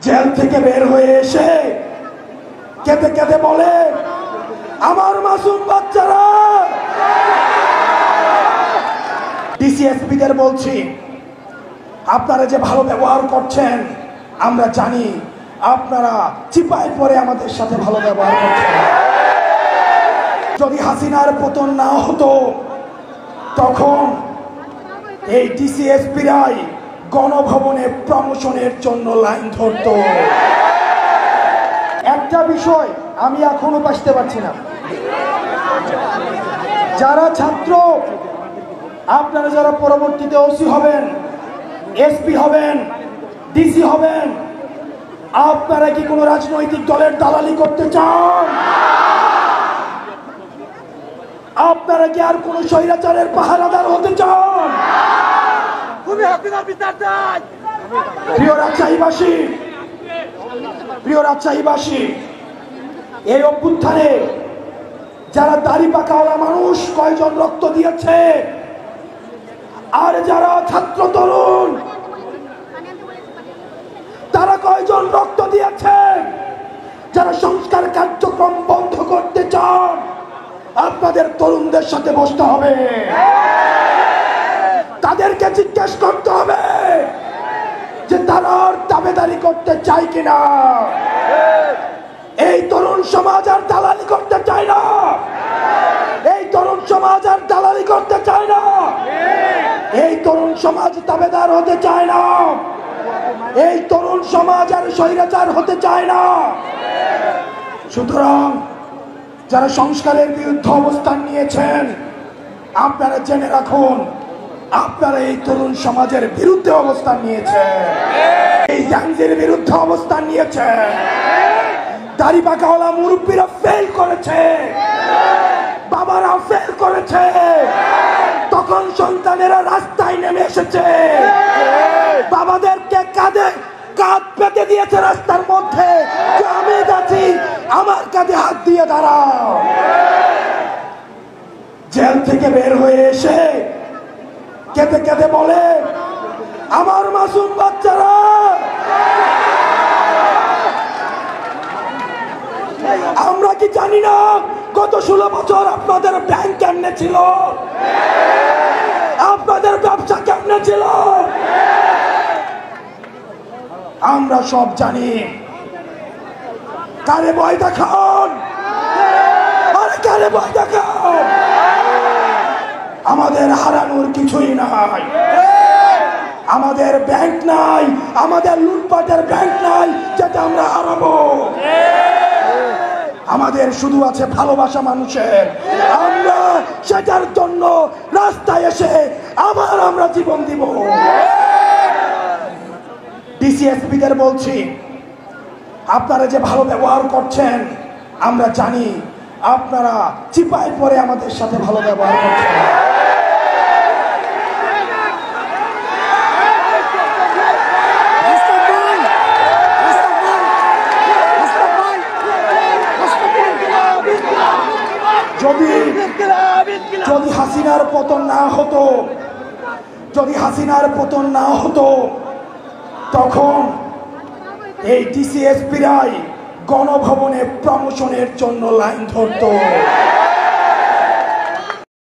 Jail থেকে বের হয়ে এসে কেঁদে কেঁদে বলে, আমার মাসুম বাচ্চারা। ডিসিএসপিদের বলছি, আপনারা যে ভালো ব্যবহার করছেন আমরা জানি, আপনারা চিপায় পড়ে আমাদের সাথে ভালো ব্যবহার করছেন। যদি হাসিনার পতন না হতো তখন এই ডিসিএসপিরাই গণভবনে প্রমোশনের জন্য লাইন ধরত। একটা বিষয় আমি এখনো বুঝতে পারছি না, যারা ছাত্র, আপনারা যারা পরবর্তীতে ওসি হবেন, এসপি হবেন, ডিসি হবেন, আপনারা কি কোনো রাজনৈতিক দলের দালালি করতে চান? আপনারা কি আর কোন স্বৈরাচারের পাহারাদার হতে চান? প্রিয় রাজশাহীবাসী, এই অভ্যুত্থানে যারা দাড়ি পাকাওয়ালা মানুষ কয়জন রক্ত দিয়েছে, আর যারা ছাত্র তরুণ তারা কয়জন রক্ত দিয়েছে? যারা সংস্কার কার্যক্রম বন্ধ করতে চান আপনাদের তরুণদের সাথে বসতে হবে, তাদেরকে জিজ্ঞেস করতে হবে যে তারা আর দাবেদারি করতে চায় কিনা। এই তরুণ সমাজ আর দালালি করতে চায় না, এই তরুণ সমাজ আর দালালি করতে চায় না, এই তরুণ সমাজ দাবেদার হতে চায় না, এই তরুণ সমাজ আর স্বৈরাচার হতে চায় না। সুতরাং যারা সংস্কারের বিরুদ্ধে অবস্থান নিয়েছেন আপনারা জেনে রাখুন, আপনারা এই তরুণ সমাজের বিরুদ্ধে অবস্থান নিয়েছেন, এই জাঞ্জির বিরুদ্ধে অবস্থান নিয়েছেন। দাড়ি পাকাওয়ালা মুরব্বীরা ফেল করেছে, বাবারা ফেল করেছে, তখন সন্তানেরা রাস্তায় নেমে এসেছে, বাবাদেরকে কাঁধে কাঁধ পেতে দিয়েছে রাস্তার মধ্যে, আমি যাচ্ছি আমার কাঁধে হাত দিয়ে দাঁড়াও। জেল থেকে বের হয়ে এসে কেঁদে কেঁদে বলে, আমার মাসুম বাচ্চারা। আমরা কি জানি না গত 16 বছর আপনাদের ব্যাংক কেমনে ছিল, আপনাদের ব্যবসা কেমনে ছিল? আমরা সব জানি। কারে ভয় দেখান, আরে কারে ভয় দেখান? আমাদের হারানোর কিছুই নাই, আমাদের ব্যাংক নাই, আমাদের লুটপাটের ব্যাংক নাই যেটা আমরা হারাবো। আমাদের শুধু আছে ভালোবাসা মানুষের, আমরা সেটার জন্য রাস্তায় এসে আবার আমরা জীবন দিব। ডিসিএসপিদের বলছি, আপনারা যে ভালো ব্যবহার করছেন আমরা জানি, আপনারা চিপায় পড়ে আমাদের সাথে ভালো ব্যবহার করছেন। যদি হাসিনার পতন না হতো, যদি হাসিনার পতন না হতো তখন এই ডিসিএসপিরাই গণভবনে প্রমোশনের জন্য লাইন ধরত।